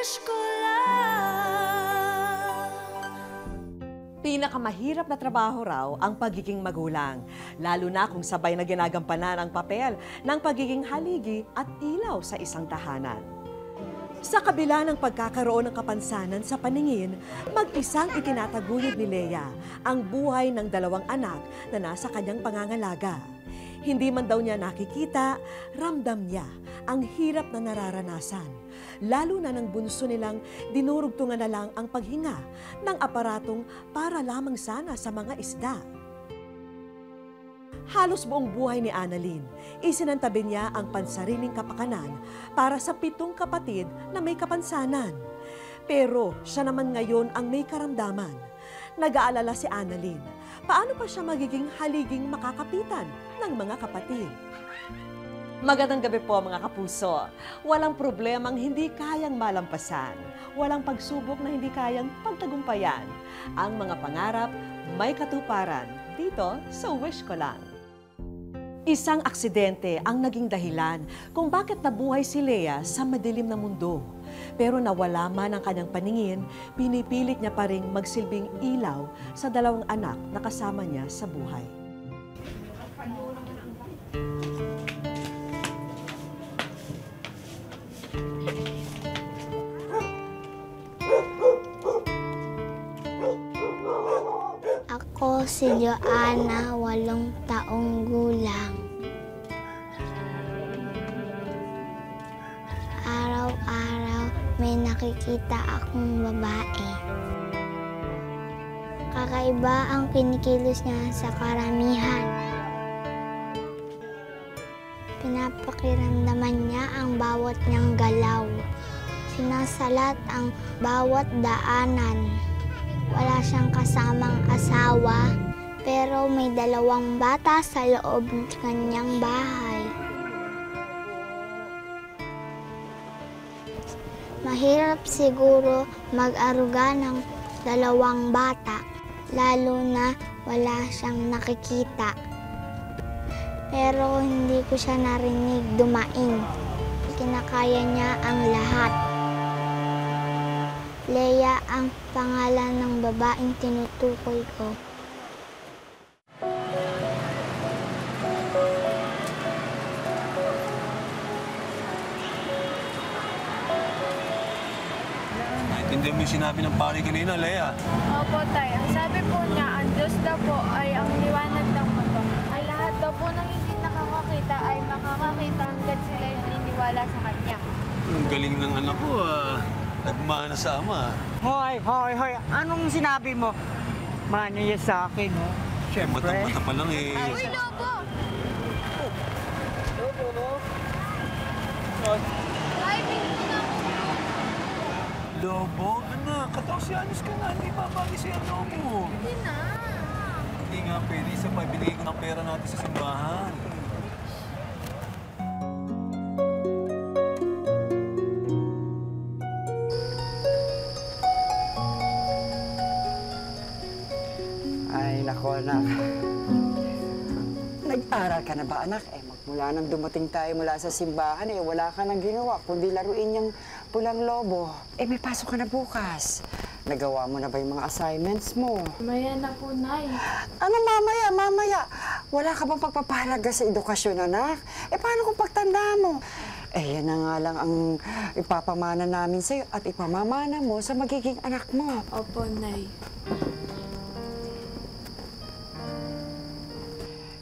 wish ko lang. Pinakamahirap na trabaho raw ang pagiging magulang, lalo na kung sabay na ginagampanan ang papel ng pagiging haligi at ilaw sa isang tahanan. Sa kabila ng pagkakaroon ng kapansanan sa paningin, mag-isang itinataguyod ni Lea ang buhay ng dalawang anak na nasa kanyang pangangalaga. Hindi man daw niya nakikita, ramdam niya ang hirap na nararanasan. Lalo na ng bunso nilang dinurugtungan na lang ang paghinga ng aparatong para lamang sana sa mga isda. Halos buong buhay ni Annalyn, isinantabi niya ang pansariling kapakanan para sa 7 kapatid na may kapansanan. Pero siya naman ngayon ang may karamdaman. Nag-aalala si Annalyn, paano pa siya magiging haliging makakapitan ng mga kapatid? Magandang gabi po mga kapuso. Walang problemang hindi kayang malampasan. Walang pagsubok na hindi kayang pagtagumpayan. Ang mga pangarap may katuparan dito sa Wish Ko Lang. Isang aksidente ang naging dahilan kung bakit nabuhay si Lea sa madilim na mundo. Pero nawala man ang kanyang paningin, pinipilit niya pa ring magsilbing ilaw sa 2 anak na kasama niya sa buhay. Ako si Joanna, 8 taong gulang. Araw-araw may nakikita akong babae. Kakaiba ang kinikilos niya sa karamihan. Pinapakiramdaman niya ang bawat niyang galaw. Sinasalat ang bawat daanan. Wala siyang kasamang asawa, pero may 2 bata sa loob ng kanyang bahay. Mahirap siguro mag-aruga ng 2 bata, lalo na wala siyang nakikita. Pero hindi ko siya narinig dumaing. Kinakaya niya ang lahat. Lea ang pangalan ng babaeng tinutukoy ko. Naintindihan mo yung sinabi ng pari kanina, Lea? Opo, Tay. Ang sabi po niya, ang Diyos daw po ay ang liwanag ng mundo. Ay lahat daw po ng hindi nakakakita ay makakakita hanggat sila ay naniniwala sa Kanya. Ang galing ng anak ko, nagmana sa ama. Hoy, hoy, hoy. Anong sinabi mo? Manaya sa akin, no? Siyempre. Mata-mata pa lang eh. Uy, Lobo! Ay, pinto na po. Lobo, anak, 14 anos ka na, hindi babagi sa ano mo. Hindi na. Hindi nga pwede, isa pa, binigay ko ng pera natin sa simbahan. Ay, nako, anak. Nag-aral ka na ba, anak? Magmula nang dumating tayo mula sa simbahan, wala ka nang ginawa, kundi laruin yung pulang lobo. May pasok ka na bukas. Nagawa mo na ba yung mga assignments mo? Maya na po, Nay. Ano, mamaya? Wala ka bang pagpapahalaga sa edukasyon, anak? Paano kung pagtanda mo? Yan na nga lang ang ipapamana namin sa'yo at ipamamana mo sa magiging anak mo. Opo, Nay.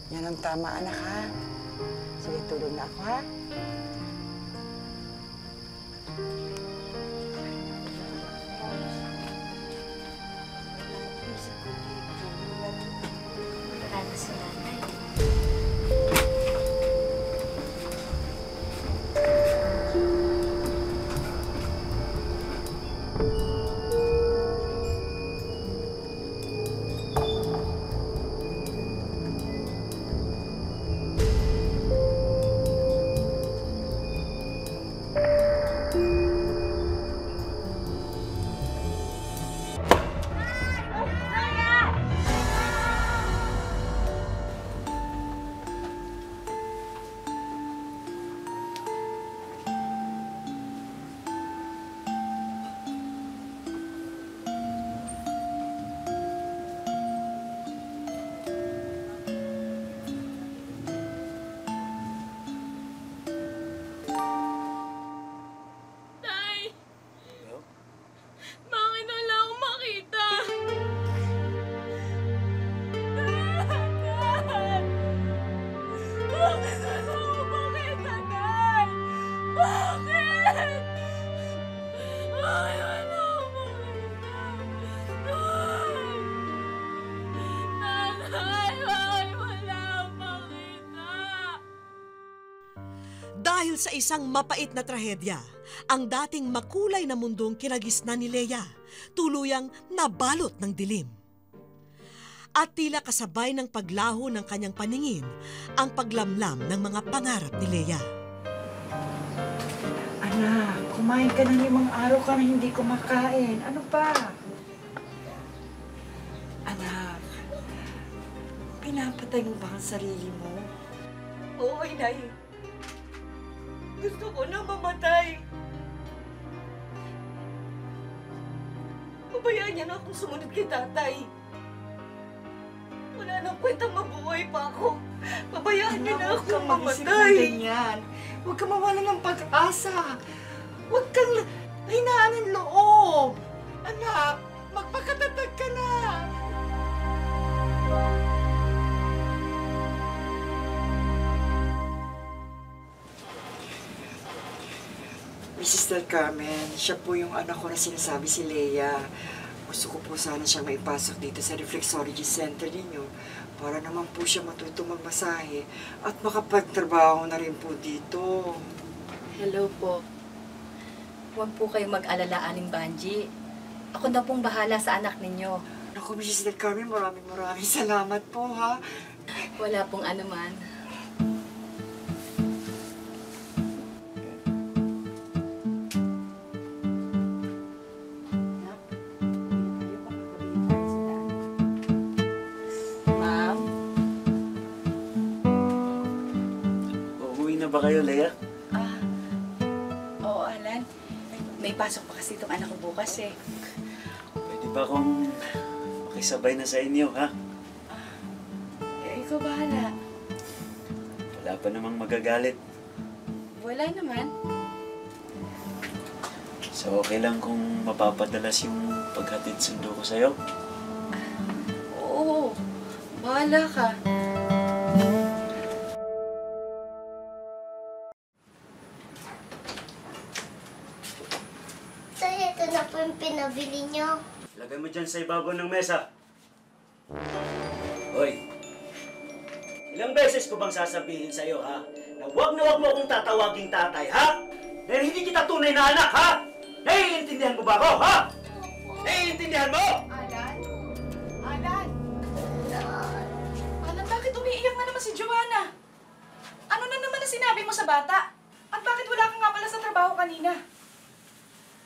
Yan ang tama, anak, ha? Sige, tulog na ako, ha? Para sa nanay. Dahil sa isang mapait na trahedya, ang dating makulay na mundong kinagisnan ni Lea, tuluyang nabalot ng dilim. At tila kasabay ng paglaho ng kanyang paningin, ang paglamlam ng mga pangarap ni Lea. Anak, kumain ka ng 5 araw ka na hindi kumakain. Ano ba? Anak, pinapatay mo ba ang sarili mo? Oo, Inay. Gusto ko na mamatay. Pabayaan niya na akong sumunod kay tatay. Wala nang kwentang mabuhay pa ako. Pabayaan niya na akong mamatay. Ganyan. Huwag kang mawala ng pag-asa. Huwag kang hinaan ng loob. Anak, magpakatatag ka na. Mrs. Del Carmen, siya po yung anak ko na sinasabi si Lea. Gusto ko po sana siyang maipasok dito sa Reflexology Center ninyo para naman po siya matutong magmasahe at makapagtrabaho na rin po dito. Hello po. Huwag po kayong mag-alala, Aling Banji. Ako na pong bahala sa anak ninyo. Naku, Mrs. Del Carmen, maraming salamat po, ha? Wala pong anuman. Ma'am? Uuwi na ba kayo, Lea? Oo, Alan. May pasok pa kasi itong anak ko bukas eh. Pwede ba akong makisabay na sa inyo, ha? Ikaw bahala. Wala pa namang magagalit. Wala naman. So, okay lang kung mapapadalas yung paghatid sundo ko sa'yo? Oo, bahala ka. Tay, ito na po yung pinabili niyo. Lagay mo dyan sa ibabaw ng mesa. Hoy, ilang beses ko bang sasabihin sa'yo, ha? Na huwag mo akong tatawaging tatay, ha? Dahil hindi kita tunay na anak, ha? Naiintindihan mo ba ako, ha? Naiintindihan mo? Alan? Alan? Alan, bakit umiiyak na naman si Joanna? Ano na naman ang sinabi mo sa bata? At bakit wala ka nga pala sa trabaho kanina?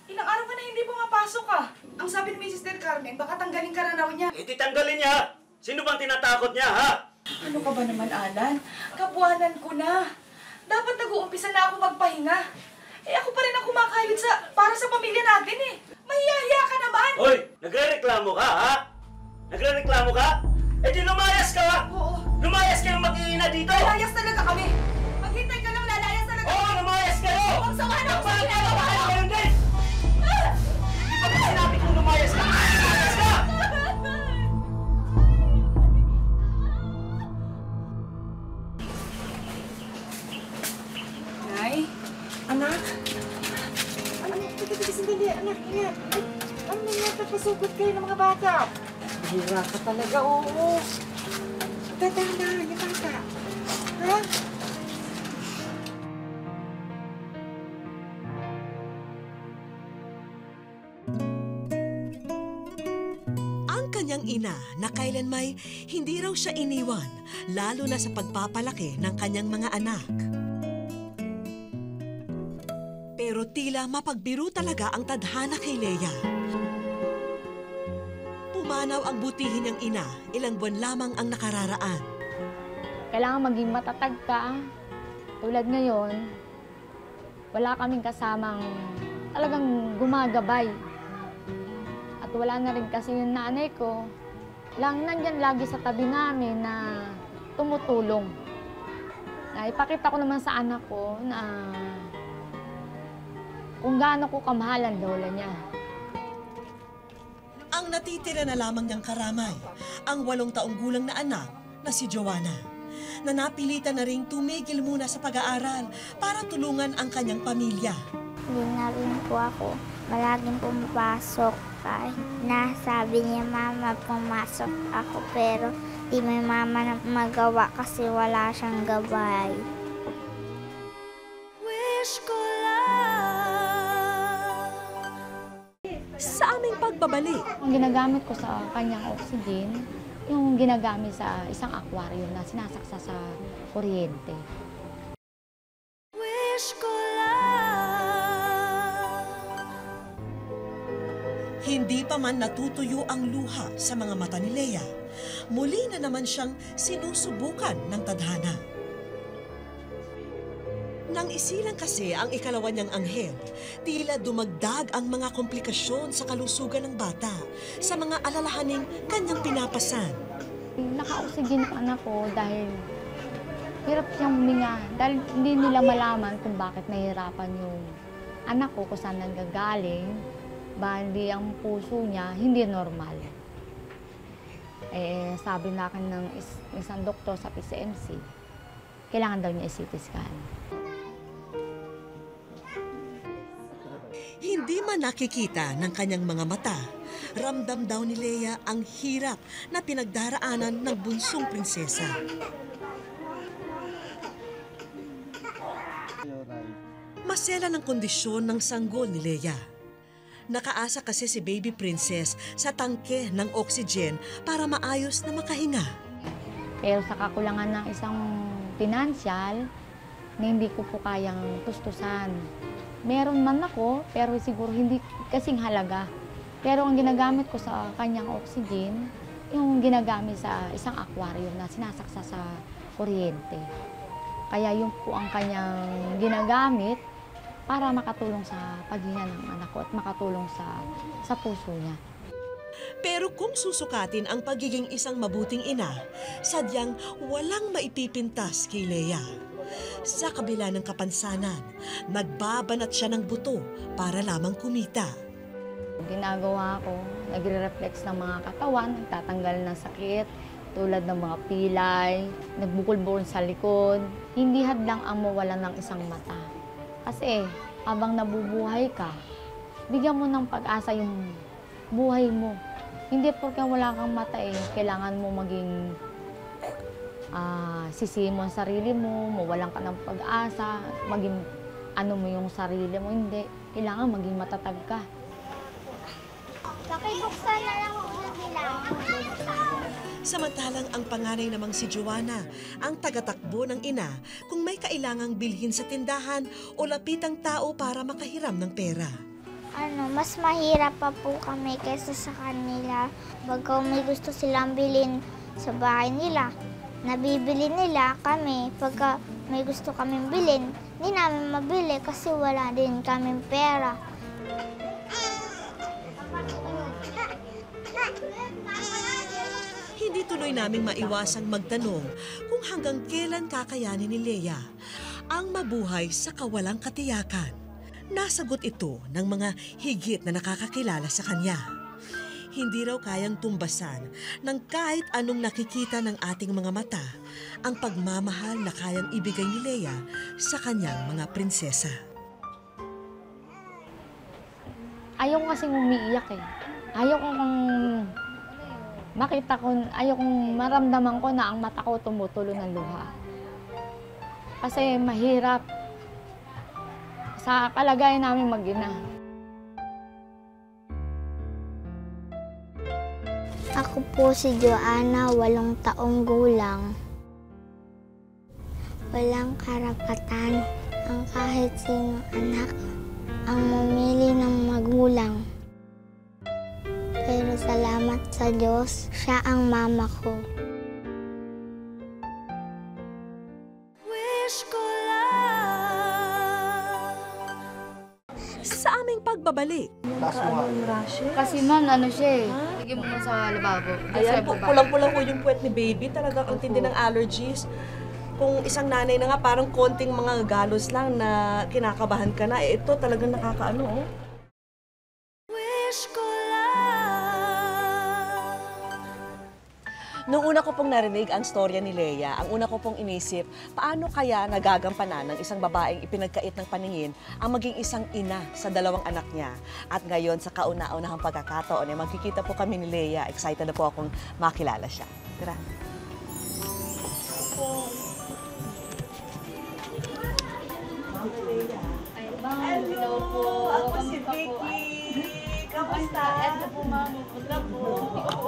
Ilang araw ka na hindi pumapasok ka. Ang sabi ni Mrs. Del Carmen, baka tanggalin ka na raw niya. Eh, titanggalin niya. Sino bang tinatakot niya, ha? Ano ka ba naman, Alan? Kabuhanan ko na. Dapat nag-uumpisa na ako magpahinga. Eh ako pa rin ang kumakayod para sa pamilya natin eh. Mahiyahiya ka naman! Hoy, nagre-reklamo ka, ha? Nagre-reklamo ka? Eh di lumayas ka! Oo. Lumayas kayong mag-iina dito! Lalayas talaga kami. Maghintay ka lang, lalayas talaga. Oo, lumayas kayo! Ang sama na ako sa Bakit ginagawa kayo mo! ngayon din? Di ba sinabi kong lumayas ka? Lumayas ka! Nay? Anak? Teka, sandali. Anak, ingat. Ay, ano nangyari? Pasugod kayo ng mga bata. Bihira ka talaga, oo. Tatahan yung bata. Ha? Ang kanyang ina na kailanmay hindi raw siya iniwan, lalo na sa pagpapalaki ng kanyang mga anak. Pero tila mapagbiro talaga ang tadhana kay Lea. Pumanaw ang butihin niyang ina, ilang buwan lamang ang nakararaan. Kailangan maging matatag ka. Tulad ngayon, wala kaming kasamang talagang gumagabay. At wala na rin kasi yung nanay ko, lang nandyan lagi sa tabi namin na tumutulong. Na ipakita ko naman sa anak ko na kung gaano ko kamahal ang lola niya. Ang natitira na lamang niyang karamay, ang 8 taong gulang na anak na si Joanna, na napilitan na ring tumigil muna sa pag-aaral para tulungan ang kanyang pamilya. Hindi na rin po ako Palaging pumapasok. Kahit nasabi niya, Mama, pumasok ako. Pero di may mama na magawa kasi wala siyang gabay. Sa aming pagbabalik, Ang ginagamit ko sa kanyang oxygen, yung ginagamit sa isang aquarium na sinasaksa sa kuryente. hindi pa man natutuyo ang luha sa mga mata ni Lea, muli na naman siyang sinusubukan ng tadhana. Nang isilang kasi ang ikalawa niyang anghel, tila dumagdag ang mga komplikasyon sa kalusugan ng bata sa mga alalahaning kanyang pinapasan. Naka-oxygen ang anak ko dahil hirap siyang huminga. Dahil hindi nila malaman kung bakit nahihirapan yung anak ko kung saan nanggagaling. Bali ang puso niya hindi normal. Sabi na akin ng isang doktor sa PCMC, kailangan daw niya i-CT scan. Hindi man nakikita ng kanyang mga mata, ramdam daw ni Lea ang hirap na pinagdaraanan ng bunsong prinsesa. Masela ng kondisyon ng sanggol ni Lea. Nakaasa kasi si baby princess sa tangke ng oxygen para maayos na makahinga. Pero sa kakulangan ng isang pinansyal, na hindi ko po kayang tustusan. Meron man ako, pero siguro hindi kasing halaga. Pero ang ginagamit ko sa kanyang oxygen, yung ginagamit sa isang aquarium na sinasaksa sa kuryente. Kaya yun po ang kanyang ginagamit para makatulong sa paghinga ng anak ko at makatulong sa puso niya. Pero kung susukatin ang pagiging isang mabuting ina, sadyang walang maipipintas kay Lea. Sa kabila ng kapansanan, nagbabanat siya ng buto para lamang kumita. Ginagawa ko, nagre-reflex ng mga katawan, nagtatanggal ng sakit, tulad ng mga pilay, nagbukol-bukol sa likod. Hindi hadlang ang mawalan ng isang mata. Kasi habang nabubuhay ka, bigyan mo ng pag-asa yung buhay mo. Hindi porque wala kang mata kailangan mo maging sisihin mo ang sarili mo, mawalan ka ng pag-asa, maging ano mo yung sarili mo. Hindi, kailangan maging matatag ka. Pakibuksan na lang ulo nila. Samantalang ang panganay namang si Joanna ang tagatakbo ng ina kung may kailangang bilhin sa tindahan o lapitang tao para makahiram ng pera. Mas mahirap pa po kami kaysa sa kanila. Baga may gusto silang bilhin sa bahay nila, nabibili nila kami. Pagka may gusto kaming bilhin, hindi namin mabili kasi wala din kaming pera. Hindi tuloy naming maiwasang magtanong kung hanggang kailan kakayanin ni Lea ang mabuhay sa kawalang katiyakan. Nasagot ito ng mga higit na nakakakilala sa kanya. Hindi raw kayang tumbasan ng kahit anong nakikita ng ating mga mata ang pagmamahal na kayang ibigay ni Lea sa kanyang mga prinsesa. Ayaw ko kasing umiiyak Ayaw ko kang makita ko, ayaw kong maramdaman ko na ang mata ko tumutulo ng luha. Kasi mahirap sa kalagayan namin mag-ina. Ako po si Joanna, 8 taong gulang. Walang karapatan ang kahit sinong anak ang mamili ng magulang. Pero salamat sa Diyos, siya ang mama ko. Sa aming pagbabalik, Kasi man, siya Lagyan mo sa lababo. ayan, pulang-pulang po yung puwet ni baby. Talagang ang tindi ng allergies. Kung isang nanay na nga, parang konting mga galos lang na kinakabahan ka na. Ito talagang nakakaano, oh. Noong una ko pong narinig ang storya ni Lea, ang una ko pong inisip, paano kaya nagagampanan ng isang babaeng ipinagkait ng paningin ang maging isang ina sa dalawang anak niya. At ngayon, sa kauna-unahang pagkakataon, magkikita po kami ni Lea. Excited na po akong makilala siya. Tara. Hello po. Ako si Vicky. Kamusta? Ito po, ma'am. Punta po.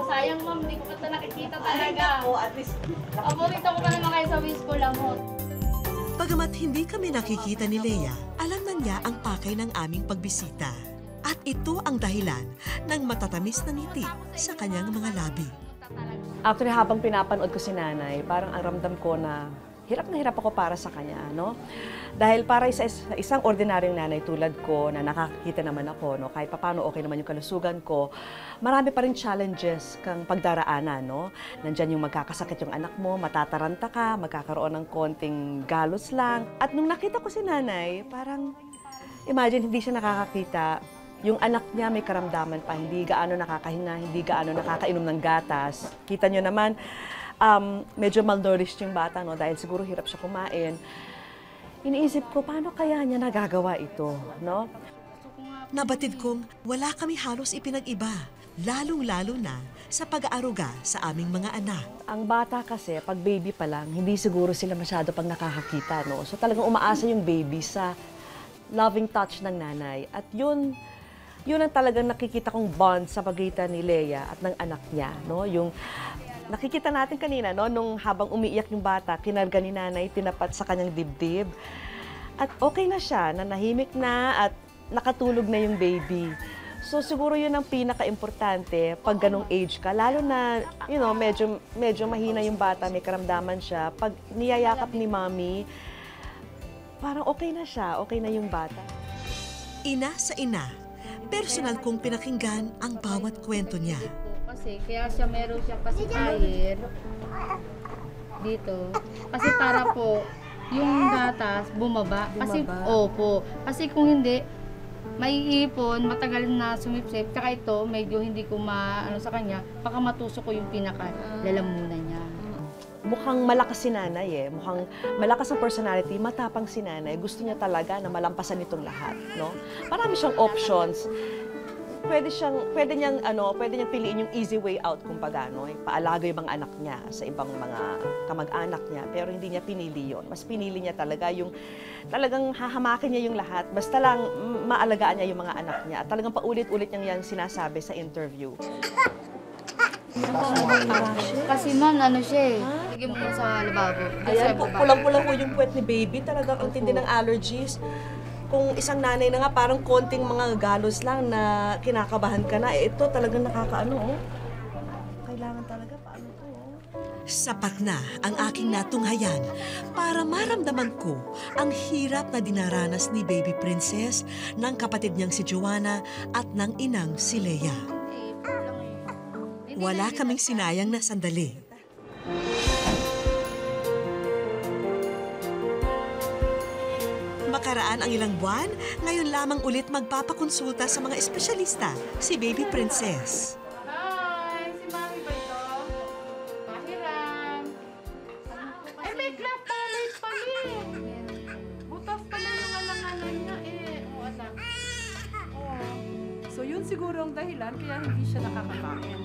Sayang, ma'am. Hindi ko pa ito nakikita talaga. At least Paborito ko pa naman kayo sa wish ko lang mo. Bagamat hindi kami nakikita ni Lea, alam na niya ang pakay ng aming pagbisita. At ito ang dahilan ng matatamis na ngiti sa kanyang mga labi. Actually, habang pinapanood ko si nanay, parang ang ramdam ko na hirap ako para sa kanya, no? Dahil para sa isang ordinaryong nanay tulad ko na nakakakita naman ako, no? Kahit paano okay naman yung kalusugan ko, marami pa rin challenges kang pagdaraanan, no? Nandyan yung magkakasakit yung anak mo, matataranta ka, magkakaroon ng konting galos lang. At nung nakita ko si nanay, parang imagine hindi siya nakakakita. Yung anak niya may karamdaman pa, hindi gaano nakakahinga, hindi gaano nakakainom ng gatas. Kita nyo naman, medyo malnourished yung bata, no? Dahil siguro hirap siya kumain. Iniisip ko, paano kaya niya nagagawa ito, no? Nabatid kong wala kami halos ipinag-iba, lalong-lalo na sa pag-aaruga sa aming mga anak. Ang bata kasi, pag baby pa lang, hindi siguro sila masyado pag nakakakita, no? So talagang umaasa yung baby sa loving touch ng nanay. At yun ang talagang nakikita kong bond sa pagitan ni Lea at ng anak niya, no? Yung nakikita natin kanina, no, nung habang umiiyak yung bata, kinarga ni nanay, tinapat sa kanyang dibdib. At okay na siya, nanahimik na at nakatulog na yung baby. So siguro yun ang pinaka-importante pag ganong age ka. Lalo na, you know, medyo mahina yung bata, may karamdaman siya. Pag niyayakap ni mommy, parang okay na siya, okay na yung bata. Ina sa ina, personal kong pinakinggan ang bawat kwento niya. Kasi kaya siya meron siyang pacifier dito. Kasi para po yung gatas bumaba. Kasi opo. Kasi kung hindi maiipon, matagal na sumipsip. Tsaka ito, medyo hindi ko maano sa kanya, baka matusok ko yung pinaka-lalamunan niya. Mukhang malakas si nanay mukhang malakas ang personality, matapang si nanay. Gusto niya talaga na malampasan itong lahat, no? Marami siyang options. Pwede niyang piliin yung easy way out kumbaga, no? Paalaga yung mga anak niya sa ibang mga kamag-anak niya, pero hindi niya pinili yon. Mas pinili niya talaga yung talagang hahamakin niya yung lahat, basta lang maalagaan niya yung mga anak niya. At talagang paulit-ulit niyang yan sinasabi sa interview. Kasi man, ano siya Sige mo sa lababo. Ayan, pulang-pulang po yung puwet ni baby. Talagang ang tindi ng allergies. Kung isang nanay na nga, parang konting mga galos lang na kinakabahan ka na, ito talagang nakakaano, Kailangan talaga, paano to, Sapat na ang aking natunghayan para maramdaman ko ang hirap na dinaranas ni Baby Princess ng kapatid niyang si Joanna at ng inang si Lea. Wala kaming sinayang na sandali. Makaraan ang ilang buwan, ngayon lamang ulit magpapakonsulta sa mga espesyalista, si Baby Princess. Hi! Si Mami ba ito? Pahiram! Ay, may craft palette pala Butas pala yung alanganan niya O, anak. So yun siguro ang dahilan kaya hindi siya nakakakain.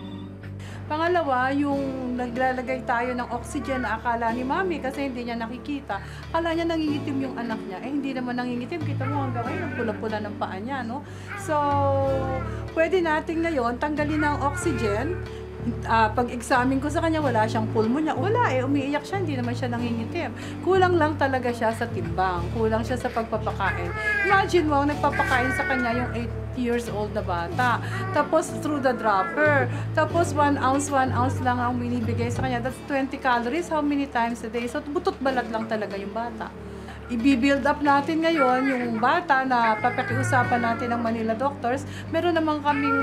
Pangalawa, yung naglalagay tayo ng oxygen na akala ni Mami kasi hindi niya nakikita. Akala niya nangingitim yung anak niya. Hindi naman nangingitim. Kita mo hanggang ngayon, ang pula-pula ng paa niya, no? So, pwede natin ngayon tanggalin ang oxygen. Pag-examine ko sa kanya, wala siyang pulmonya. Wala umiiyak siya, hindi naman siya nangingitim. Kulang lang talaga siya sa timbang. Kulang siya sa pagpapakain. Imagine mo, nagpapakain sa kanya yung 8 years old na bata. Tapos through the dropper. Tapos 1 ounce lang ang binibigay sa kanya. That's 20 calories. How many times a day? So butot balat lang talaga yung bata. I-build up natin ngayon yung bata na papakiusapan natin ng Manila doctors. Meron naman kaming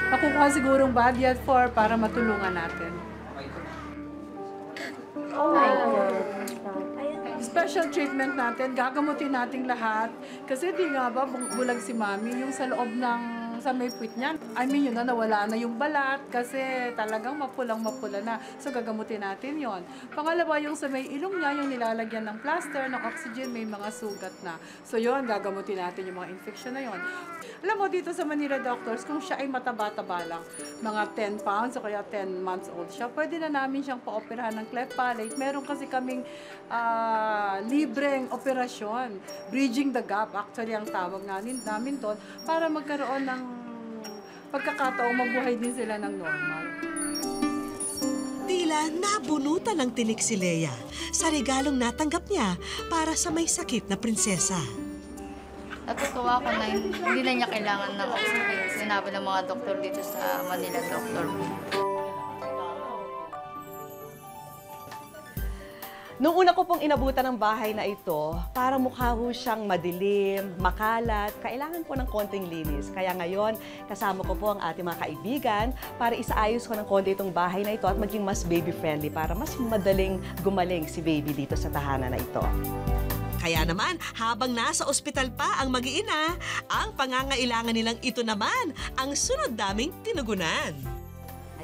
makukuha sigurong Badiad 4 para matulungan natin. Special treatment natin, gagamutin natin lahat. Kasi di nga ba, bulag si Mami, yung sa loob ng sa may puwit niya. I mean, yun na, nawala na yung balat kasi talagang mapulang-mapula na. So, gagamutin natin yon. Pangalawa, yung sa may ilong niya, yung nilalagyan ng plaster, ng oxygen, may mga sugat na. So, yun, gagamutin natin yung mga infection na yon. Alam mo, dito sa Manila Doctors, kung siya ay mataba-taba lang, mga 10 pounds o kaya 10 months old siya, pwede na namin siyang paoperahan ng cleft palate. Meron kasi kaming libreng operasyon, bridging the gap, actually ang tawag namin doon, para magkaroon ng pagkakataong mabuhay din sila ng normal. Tila nabunutan ng tinik si Lea sa regalong natanggap niya para sa may sakit na prinsesa. Natutuwa ako na hindi na niya kailangan ng oxygen. Sinabi ng mga doktor dito sa Manila Doctor. Noong una ko pong inabutan ng bahay na ito, para mukha ho siyang madilim, makalat, kailangan po ng konting linis. Kaya ngayon, kasama ko po ang ating mga kaibigan para isaayos ko ng konti itong bahay na ito at maging mas baby-friendly para mas madaling gumaling si baby dito sa tahanan na ito. Kaya naman, habang nasa ospital pa ang mag-iina, ang pangangailangan nilang ito naman ang sunod daming tinugunan.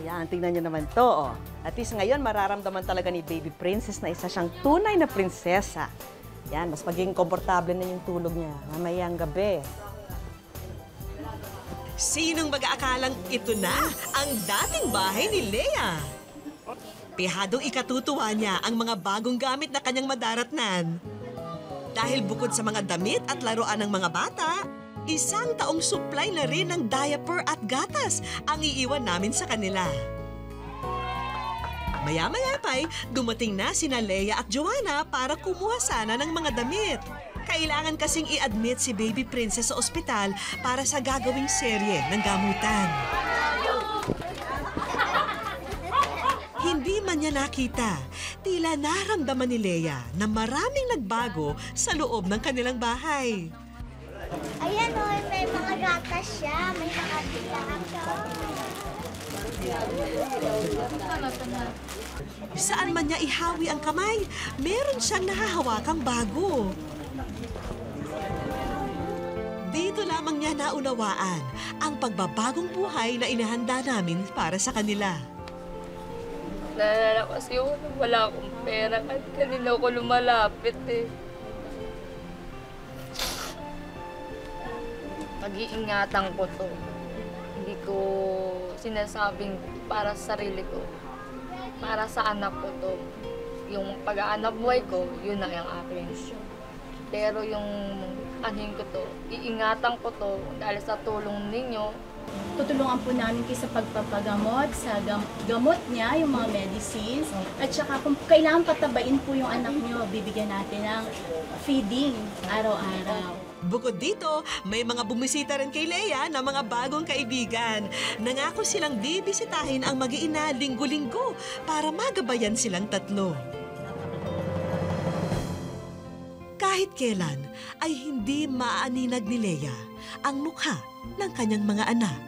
Ayan, tingnan niyo naman to. Oh. At least ngayon, mararamdaman talaga ni Baby Princess na isa siyang tunay na prinsesa. Yan, mas maging komportable na yung tulog niya mamayang gabi. Sinong mag-aakalang ito na ang dating bahay ni Lea? Pihadong ikatutuwa niya ang mga bagong gamit na kanyang madaratnan. Dahil bukod sa mga damit at laruan ng mga bata, isang taong supply na rin ng diaper at gatas ang iiwan namin sa kanila. Maya-maya pa'y dumating na sina Lea at Joanna para kumuha sana ng mga damit. Kailangan kasing i-admit si Baby Princess sa ospital para sa gagawing serye ng gamutan. Hindi man niya nakita, tila naramdaman ni Lea na maraming nagbago sa loob ng kanilang bahay. Ayan o, may mga gatas siya. May mga Saan man niya ihawi ang kamay, meron siyang nahahawakang bago. Dito lamang niya naunawaan ang pagbabagong buhay na inihanda namin para sa kanila. Naalala kasi wala akong pera at kanina ako lumalapit eh. Pag-iingatan ko to. Hindi ko sinasabing para sa sarili ko. Para sa anak ko to. Yung pag-aanap buhay ko, yun na yung akin. Pero yung anin ko to, iingatan ko to dahil sa tulong ninyo. Tutulungan po namin kayo sa pagpapagamot, sa gamot niya, yung mga medicines. At saka kung kailangan patabain po yung anak niyo, bibigyan natin ng feeding araw-araw. Bukod dito, may mga bumisita rin kay Lea na mga bagong kaibigan. Nangako silang bibisitahin ang mag-iina linggo-linggo para magabayan silang tatlo. Kahit kailan ay hindi maaninag ni Lea ang mukha ng kanyang mga anak.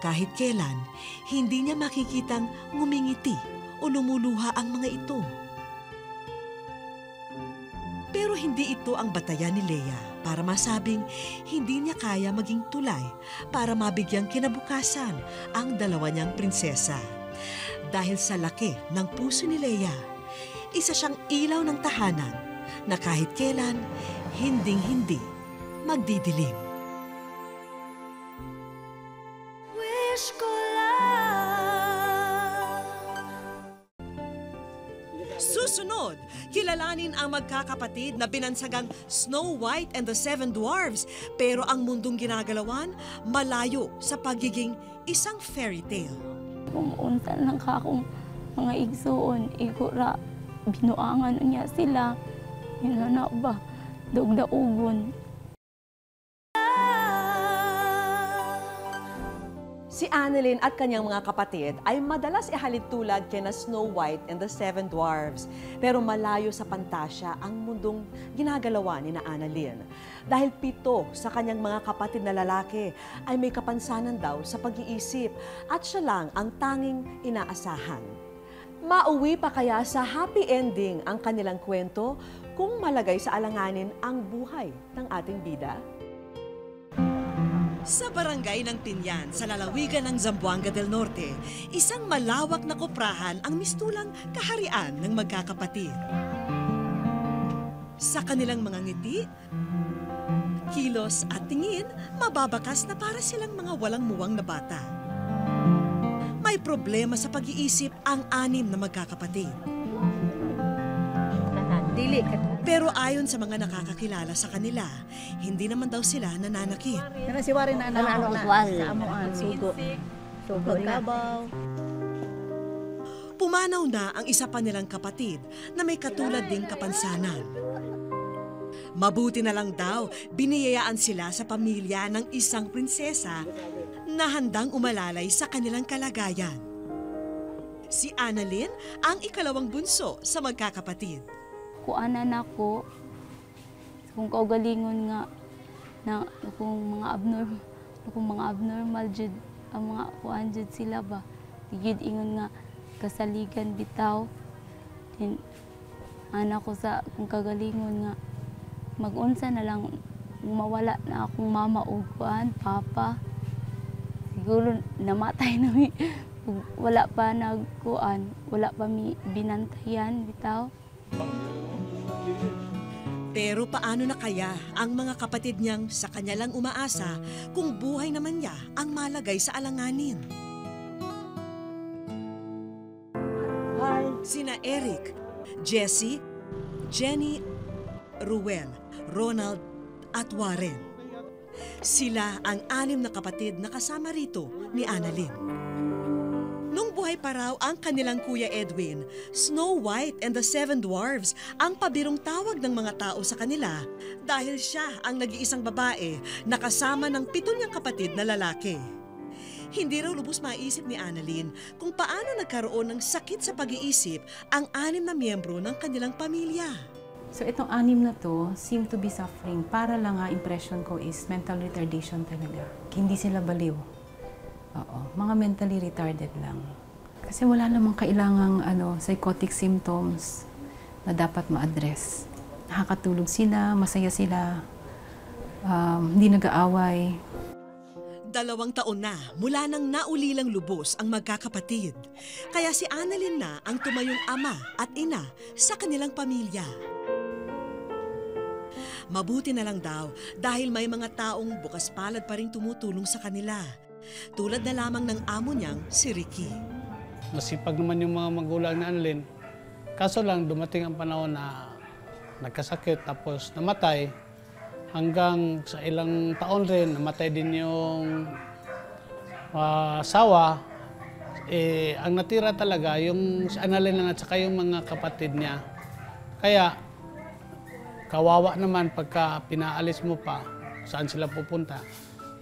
Kahit kailan, hindi niya makikitang ngumingiti o lumuluha ang mga ito. Pero hindi ito ang batayan ni Lea para masabing hindi niya kaya maging tulay para mabigyang kinabukasan ang dalawa niyang prinsesa. Dahil sa laki ng puso ni Lea, isa siyang ilaw ng tahanan na kahit kailan, hinding-hindi magdidilim. Wish ko lang. Susunod, kilalanin ang magkakapatid na binansagang Snow White and the Seven Dwarfs, pero ang mundong ginagalawan malayo sa pagiging isang fairy tale. Pumunta lang ka akong mga igsoon, igura, binuangan niya sila. Yun na ba, dugdaugon. Si Annalyn at kanyang mga kapatid ay madalas ihalid tulad kina Snow White and the Seven Dwarfs. Pero malayo sa pantasya ang mundong ginagalawa ni na Annalyn. Dahil 7 sa kanyang mga kapatid na lalaki ay may kapansanan daw sa pag-iisip at siya lang ang tanging inaasahan. Mauwi pa kaya sa happy ending ang kanilang kwento kung malagay sa alanganin ang buhay ng ating bida? Sa barangay ng Tinyan, sa lalawigan ng Zamboanga del Norte, isang malawak na koprahan ang mistulang kaharian ng magkakapatid. Sa kanilang mga ngiti, kilos at tingin, mababakas na para silang mga walang muwang na bata. May problema sa pag-iisip ang 6 na magkakapatid. Pero ayon sa mga nakakakilala sa kanila, hindi naman daw sila nananakit. Pumanaw na ang isa pa nilang kapatid na may katulad ding kapansanan. Mabuti na lang daw, biniyayaan sila sa pamilya ng isang prinsesa na handang umalalay sa kanilang kalagayan. Si Annalyn ang ikalawang bunso sa magkakapatid. Kuanan ako, kung kaugalingon nga, na kung mga abnormal jud ang mga kuan jud sila ba. Tigid ingon nga kasaligan bitaw. Then anak ko sa kung kagalingon nga mag-unsa na lang mawala na akong mama ug kuan, papa. Siguro namatay na mi. Wala pa nagkuan, wala pa mi binantayan bitaw. Pero paano na kaya ang mga kapatid niyang sa kanya lang umaasa kung buhay naman niya ang malagay sa alanganin? Sina Eric, Jessie, Jenny, Ruel, Ronald at Warren. Sila ang 6 na kapatid na kasama rito ni Annalyn. Nung buhay pa raw ang kanilang Kuya Edwin, Snow White and the 7 Dwarfs ang pabirong tawag ng mga tao sa kanila dahil siya ang nag-iisang babae na kasama ng 7 niyang kapatid na lalaki. Hindi raw lubos maisip ni Annalyn kung paano nagkaroon ng sakit sa pag-iisip ang 6 na miyembro ng kanilang pamilya. So itong 6 na to seem to be suffering. Para lang impression ko is mental retardation talaga. Hindi sila baliw. Oo, mga mentally retarded lang. Kasi wala namang kailangang psychotic symptoms na dapat ma-address. Nakakatulog sila, masaya sila, hindi nag-aaway. 2 taon na mula nang naulilang lubos ang magkakapatid. Kaya si Annalyn na ang tumayong ama at ina sa kanilang pamilya. Mabuti na lang daw dahil may mga taong bukas palad pa rin tumutulong sa kanila. Tulad na lamang ng amo niyang si Ricky. Masipag naman yung mga magulang ni Annalyn. Kaso lang dumating ang panahon na nagkasakit tapos namatay. Hanggang sa ilang taon rin, namatay din yung asawa. Ang natira talaga yung si Annalyn lang at saka yung mga kapatid niya. Kaya kawawa naman pagka pinaalis mo pa saan sila pupunta.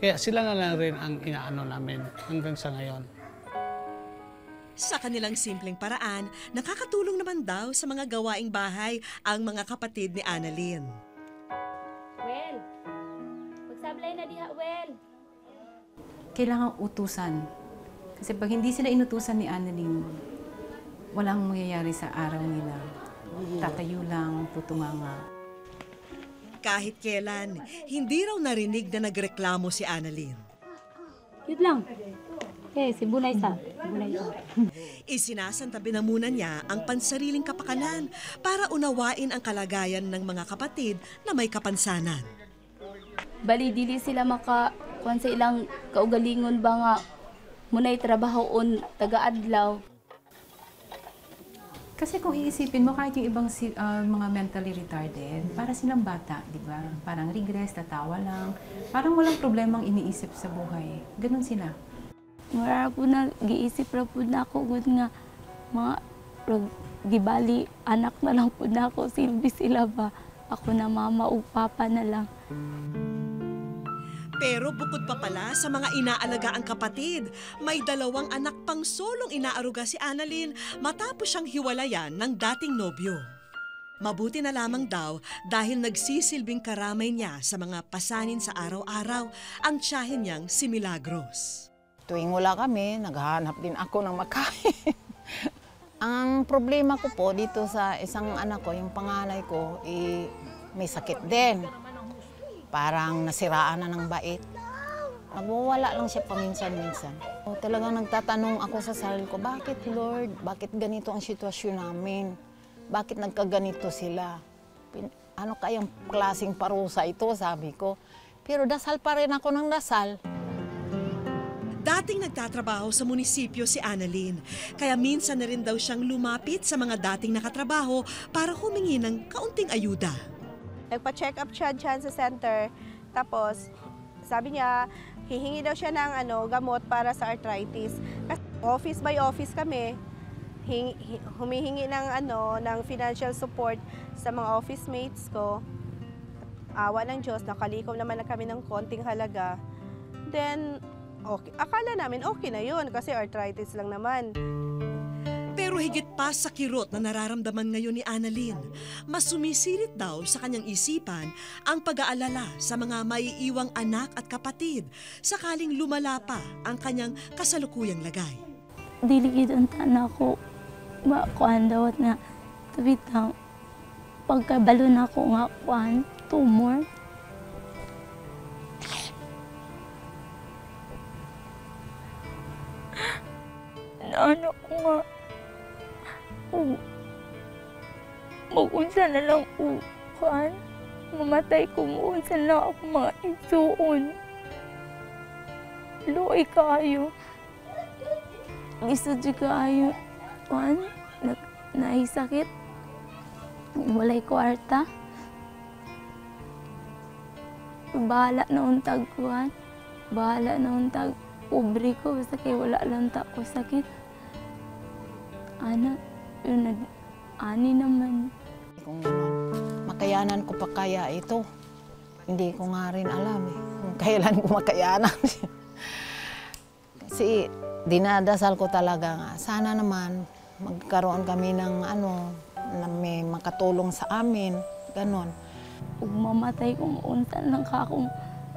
Kaya sila na lang rin ang inaano namin hanggang sa ngayon. Sa kanilang simpleng paraan, nakakatulong naman daw sa mga gawaing bahay ang mga kapatid ni Annalyn. Well, magsablay na diha, well. Kailangang utusan. Kasi pag hindi sila inutusan ni Annalyn, walang mangyayari sa araw nila. Tatayo lang, tutunganga. Kahit kailan, hindi raw narinig na nagreklamo si Annalyn. Yun lang. Si Bunay sa. Isinasantabi na muna niya ang pansariling kapakanan para unawain ang kalagayan ng mga kapatid na may kapansanan. Bali, dili sila makakuan sa ilang kaugalingon ba nga munay trabahoon taga-adlaw. Kasi kung iisipin mo, kahit yung ibang mga mentally retarded, para silang bata, di ba? Parang regress, tatawa lang. Parang walang problemang iniisip sa buhay. Ganun sila. Mara po na, giisip ra po na ako, good nga, mga, di bali, anak na lang po na ako, silbi sila ba? Ako na mama o papa na lang. Pero bukod pa pala sa mga inaalagaang kapatid, may 2 anak pang solong inaaruga si Annalyn matapos siyang hiwalayan ng dating nobyo. Mabuti na lamang daw dahil nagsisilbing karamay niya sa mga pasanin sa araw-araw ang tiyahin niyang si Milagros. Tuwing wala kami, naghahanap din ako ng makain. Ang problema ko po dito sa isang anak ko, yung panganay ko, may sakit din. Parang nasiraan na ng bait. Nagwawala lang siya paminsan-minsan. O, talagang nagtatanong ako sa sarili ko, bakit Lord? Bakit ganito ang sitwasyon namin? Bakit nagkaganito sila? Ano kayang klaseng parusa ito, sabi ko. Pero dasal pa rin ako ng dasal. Dating nagtatrabaho sa munisipyo si Annalyn, kaya minsan na rin daw siyang lumapit sa mga dating nakatrabaho para humingi ng kaunting ayuda. Nagpa-check up siya dyan sa center, tapos sabi niya, hihingi daw siya ng gamot para sa arthritis. Kasi office by office kami, humihingi ng financial support sa mga office mates ko. Awa ng Diyos, nakalikom naman na kami ng konting halaga. Then, okay, akala namin okay na yun kasi arthritis lang naman. Pero higit pa sa kirot na nararamdaman ngayon ni Annalyn, mas sumisilip daw sa kanyang isipan ang pag-aalala sa mga maiiwang anak at kapatid sakaling lumala pa ang kanyang kasalukuyang lagay. Diligid ang tanan ko, kuan dawat nga, tabitang, pagkabalo na ko nga kuan, tumor. Ano ko nga, mag-unsa na lang ko, kuan, mamatay ko, mag-unsa na lang ako mga igsuon. Luoy kayo. Lisod juga kayo, kuan, naisakit. Walay kwarta. Bahala na untag kuan. Bahala na untag pobre ko basta kay wala lang ta ko sakit. Ana, yun ani naman. Kung makayanan ko pa kaya ito, hindi ko nga rin alam kung kailan ko makayanan. Kasi dinadasal ko talaga nga, sana naman magkaroon kami ng na may makatulong sa amin, ganon. Ug mamatay kung unsa lang ka akong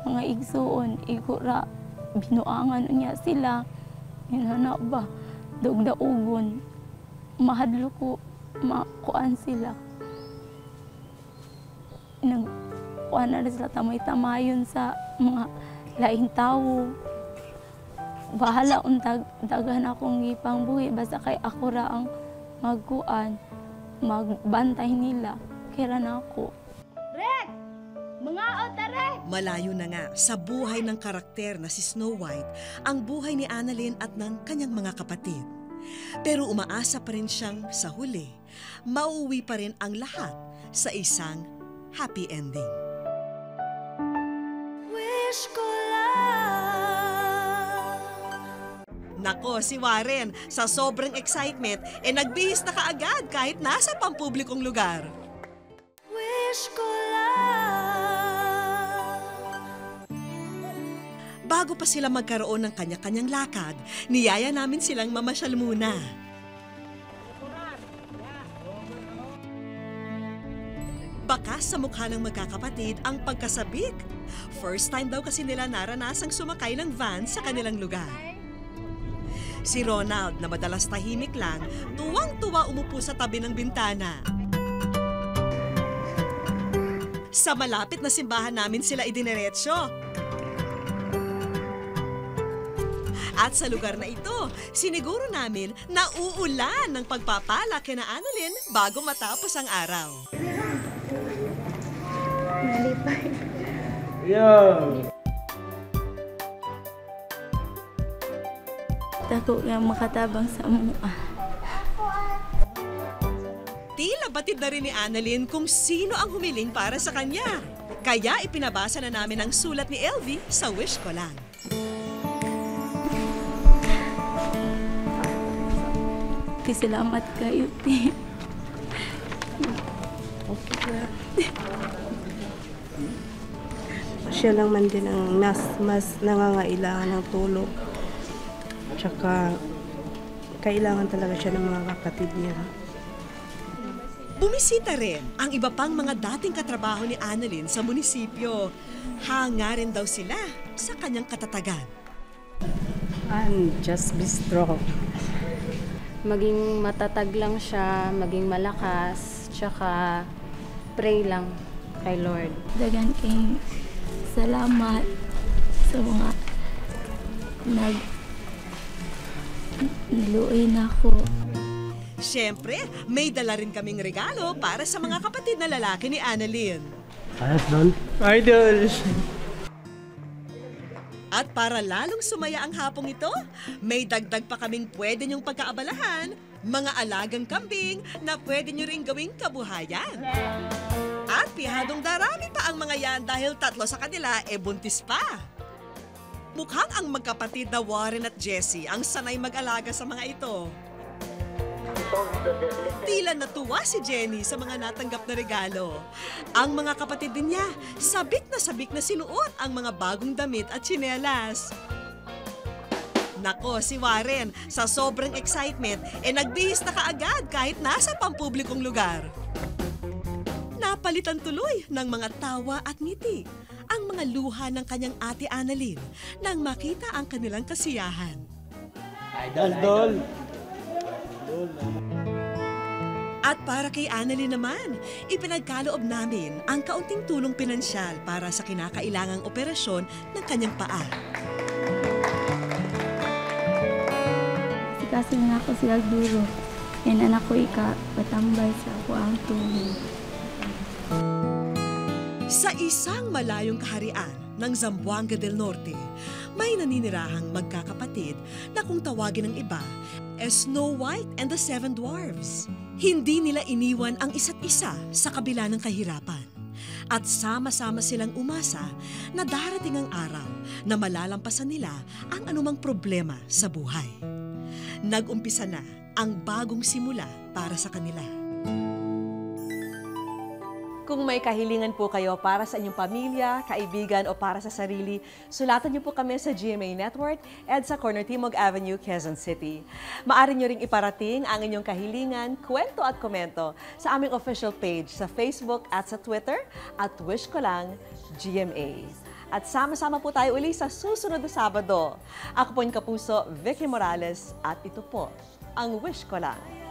mga igsuon, igura, binuangan niya sila. Hinana ba, dugdaugon, mahadlo ko, makuan sila. Nagkuan na sila tamay-tamayon sa mga laing tao. Bahala untag daghan akong gipang buhi basta kay ako ra ang magkuan, magbantay nila. Kira na ako. Rek! Mga otare! Malayo na nga sa buhay ng karakter na si Snow White ang buhay ni Annalyn at ng kanyang mga kapatid. Pero umaasa pa rin siyang sa huli, mauuwi pa rin ang lahat sa isang happy ending. Wish ko lang. Nako, si Warren, sa sobrang excitement, nagbihis na kaagad kahit nasa pampublikong lugar. Wish ko lang. Bago pa sila magkaroon ng kanya-kanyang lakad, niyaya namin silang mamasyal muna. Bakas sa mukha ng magkakapatid ang pagkasabik. First time daw kasi nila naranasang sumakay ng van sa kanilang lugar. Si Ronald, na madalas tahimik lang, tuwang-tuwa umupo sa tabi ng bintana. Sa malapit na simbahan namin sila idiniretsyo. At sa lugar na ito, siniguro namin na uulan ng pagpapala kina Annalyn bago matapos ang araw. Nalipay. Yeah. Tako nga makatabang sa mga. Tila batid na rin ni Annalyn kung sino ang humiling para sa kanya. Kaya ipinabasa na namin ang sulat ni Elvie sa Wish Ko Lang. Salamat kayo, te. Siya lang man din ang mas nangangailangan ng tulong. Tsaka, kailangan talaga siya ng mga kapatid niya. Bumisita rin ang iba pang mga dating katrabaho ni Annalyn sa munisipyo. Hanga rin daw sila sa kanyang katatagan. And just be strong. Maging matatag lang siya, maging malakas, tsaka pray lang kay Lord. Dagan kayong salamat sa mga Niluoy na ako. Siyempre, may dala rin kaming regalo para sa mga kapatid na lalaki ni Annalyn. Idol! At para lalong sumaya ang hapong ito, may dagdag pa kaming pwede niyong pagkaabalahan, mga alagang kambing na pwede niyo ring gawing kabuhayan. At pihadong darami pa ang mga yan dahil 3 sa kanila buntis pa. Mukhang ang magkapatid na Warren at Jessie ang sanay mag-alaga sa mga ito. Tila natuwa si Jenny sa mga natanggap na regalo. Ang mga kapatid din niya, sabik na sinuot ang mga bagong damit at tsinelas. Nako, si Warren, sa sobrang excitement, nagbihis na kaagad kahit nasa pampublikong lugar. Napalitan tuloy ng mga tawa at ngiti ang mga luha ng kanyang ate Annalyn nang makita ang kanilang kasiyahan. Idol! At para kay Annalyn naman, ipinagkaloob namin ang kaunting tulong pinansyal para sa kinakailangang operasyon ng kanyang paa. Kasi nga ako sila duro. And anak ko patambay sa ako ang tulong. Sa isang malayong kaharian ng Zamboanga del Norte, may naninirahang magkakapatid na kung tawagin ng iba, Snow White and the Seven Dwarfs. Hindi nila iniwan ang isa't isa sa kabila ng kahirapan. At sama-sama silang umasa na darating ang araw na malalampasan nila ang anumang problema sa buhay. Nag-umpisa na ang bagong simula para sa kanila. Kung may kahilingan po kayo para sa inyong pamilya, kaibigan o para sa sarili, sulatan niyo po kami sa GMA Network, EDSA Corner Timog Avenue, Quezon City. Maaari niyo ring iparating ang inyong kahilingan, kwento at komento sa aming official page sa Facebook at sa Twitter at Wish Ko Lang GMA. At sama-sama po tayo uli sa susunod na Sabado. Ako po yung kapuso, Vicky Morales, at ito po ang Wish Ko Lang.